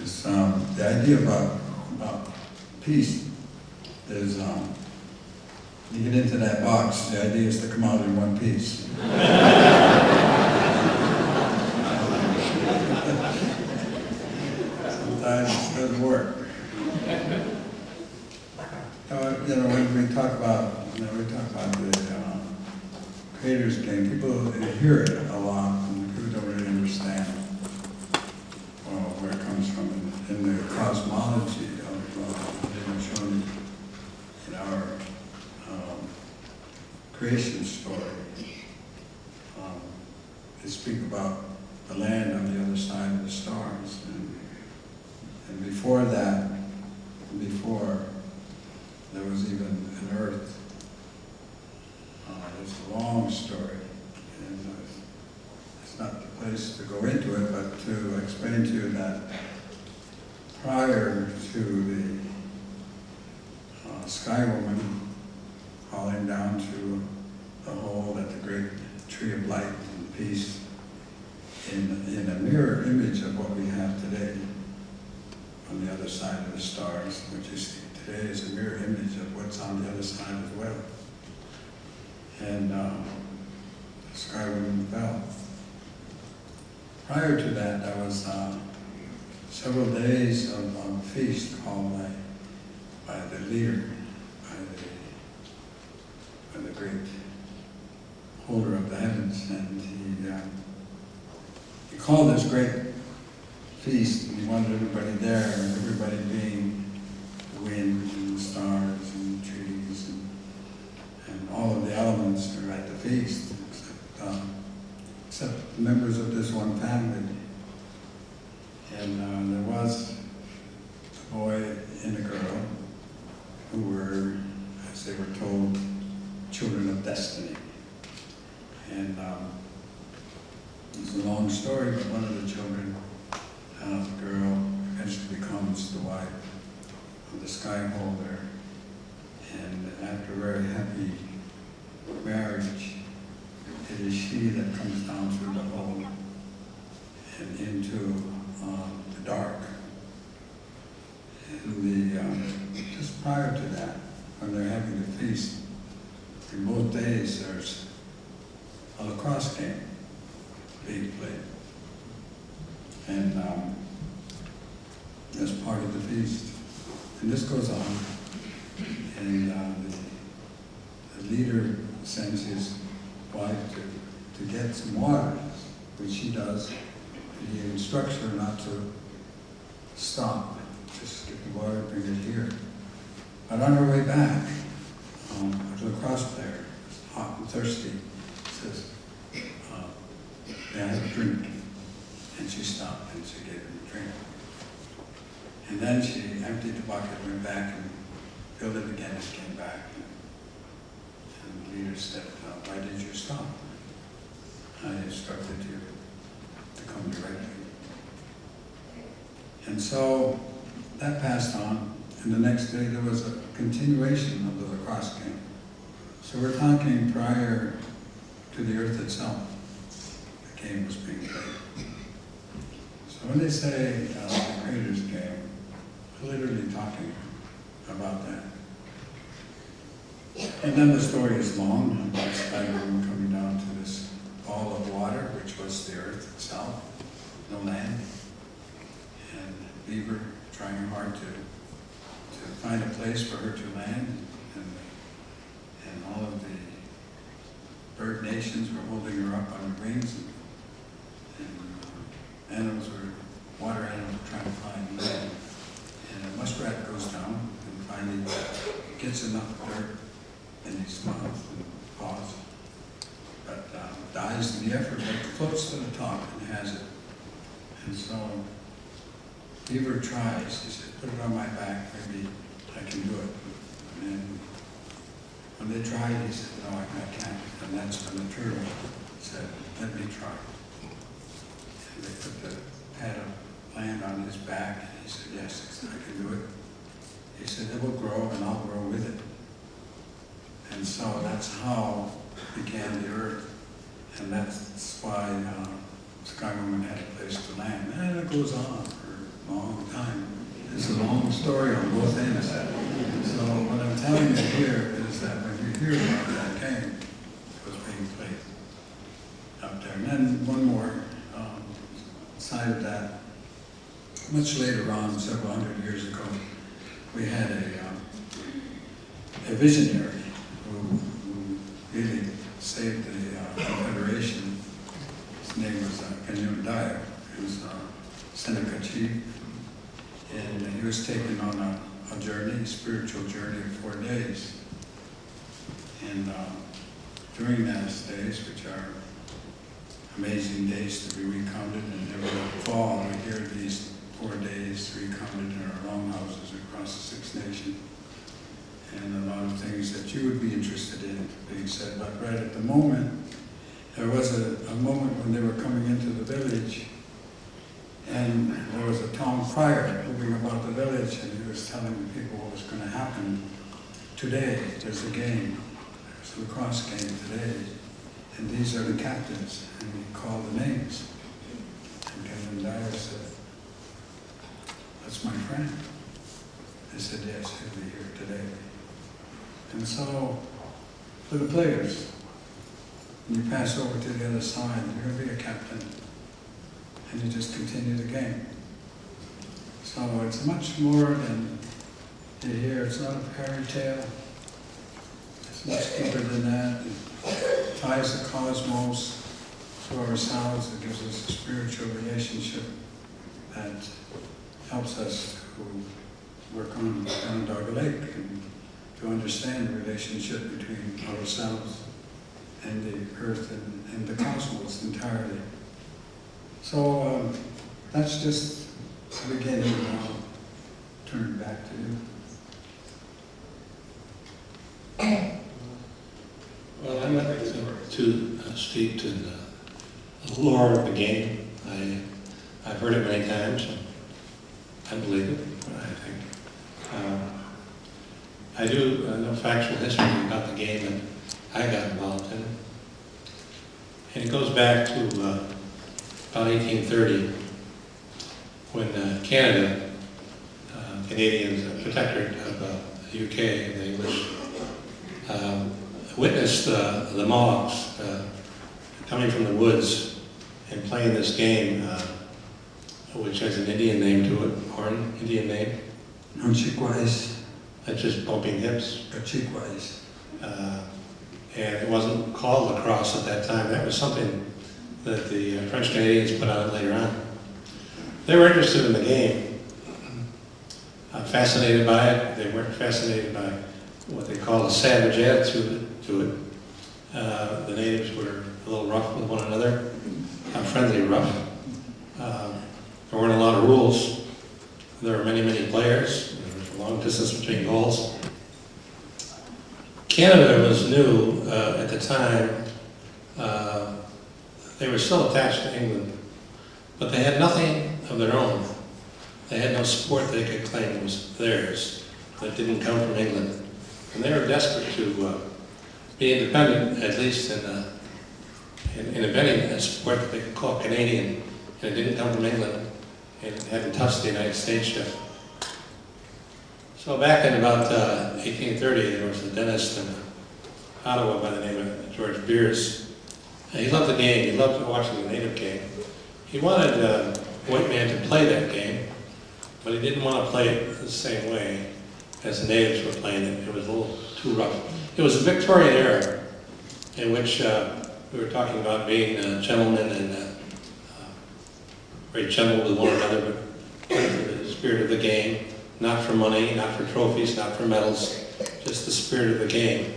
It's, the idea about peace is, you get into that box, the idea is to come out in one piece. Sometimes it doesn't work. You know, when we talk about, the Creator's Game, people hear it a lot, and people don't really understand where it comes from in the cosmology of shown in our creation story. They speak about the land on the other side of the stars, and before that, before there was even an earth. It's a long story, and it's not the place to go into it, but to explain to you that prior to the Sky Woman falling down to the hole at the great tree of light and peace, in a mirror image of what we have today on the other side of the stars, which you see today is a mirror image of what's on the other side as well. And the Sky Woman fell. Prior to that, there was several days of feast called by the leader, by the great holder of the heavens, and he called this great feast, and he wanted everybody there, and everybody being the wind and the stars and the trees and all of the elements are at the feast, except members of this one family. And there was a boy and a girl who were, as they were told, children of destiny. And it's a long story, but one of the children, the girl, eventually becomes the wife of the sky holder. And after a very happy marriage, it is she that comes down through the hole and into the dark. And just prior to that, when they're having the feast, in both days there's a lacrosse game being played. And as part of the feast. And this goes on. And the leader sends his wife to get some water, which she does. And he instructs her not to stop. Just get the water, bring it here. But on her way back, a lacrosse player, hot and thirsty, says, may I have a drink? And she stopped and she gave him a drink. And then she emptied the bucket, went back and filled it again and came back. And the leader said, why did you stop? I instructed you to come directly. And so that passed on, and the next day there was a continuation of the lacrosse game. So we're talking prior to the earth itself, the game was being played. So when they say the Creator's Game, we're literally talking about that. And then the story is long about Sky Woman coming down to this ball of water, which was the earth itself, no land, and Beaver trying hard to find a place for her to land, and all of the bird nations were holding her up on her wings, and animals were, water animals were trying to find land. And a muskrat goes down and finally gets enough dirt in his mouth and paws, but dies in the effort, but floats to the top and has it. And so Beaver tries. He said, put it on my back, maybe I can do it. And when they tried, he said, no, I can't. And that's when the turtle said, let me try. And they put the pad of land on his back, and he said, yes, I can do it. He said, it will grow, and I'll grow with it. And so that's how began the earth. And that's why Sky Woman had a place to land. And it goes on for a long time. It's a long story on both ends. So what I'm telling you here is that when you hear about that game, it was being played up there. And then one more side of that. Much later on, several hundred years ago, we had a visionary who really saved the Confederation. His name was Onondaga. He was a Seneca chief, and he was taken on a journey, a spiritual journey of 4 days. And during those days, which are amazing days to be recounted, and every fall we hear these 4 days recounted in our longhouses across the Six Nations, and a lot of things that you would be interested in being said. But right at the moment, there was a moment when they were coming into the village, and there was a town crier moving about the village, and he was telling the people what was going to happen today. There's a game, there's a lacrosse game today, and these are the captains, and he called the names. And Kevin Dyer said, "That's my friend." They said, "Yes, he'll be here today." And so, for the players, when you pass over to the other side, you're going to be a captain, and you just continue the game. So it's much more than you hear. It's not a fairy tale. It's much deeper than that. It ties the cosmos to ourselves. It gives us a spiritual relationship that helps us to work on Onondaga Lake and to understand the relationship between ourselves and the earth and the cosmos entirely. So that's just the beginning, and I'll turn it back to you. Well, I'm not too steeped in the lore of the game. I've heard it many times, and I believe it, I think. I do know factual history about the game that I got involved in. And it goes back to about 1830, when Canada, Canadians, protectorate of the UK and the English, witnessed the Mohawks coming from the woods and playing this game, which has an Indian name to it, Oren, Indian name. That's just bumping hips. And it wasn't called lacrosse at that time. That was something that the French Canadians put out later on. They were interested in the game, fascinated by it. They weren't fascinated by what they call a savage attitude to it. The natives were a little rough with one another, friendly rough. There weren't a lot of rules. There were many, many players. There was a long distance between goals. Canada was new at the time. They were still attached to England, but they had nothing of their own. They had no sport they could claim was theirs that didn't come from England. And they were desperate to be independent, at least in inventing a sport that they could call Canadian, and it didn't come from England, and it hadn't touched the United States yet. So back in about 1830, there was a dentist in Ottawa by the name of George Beers. And he loved the game. He loved watching the native game. He wanted a white man to play that game, but he didn't want to play it the same way as the natives were playing it. It was a little too rough. It was a Victorian era in which we were talking about being gentlemen and very gentle with one another, but for the spirit of the game, not for money, not for trophies, not for medals, just the spirit of the game.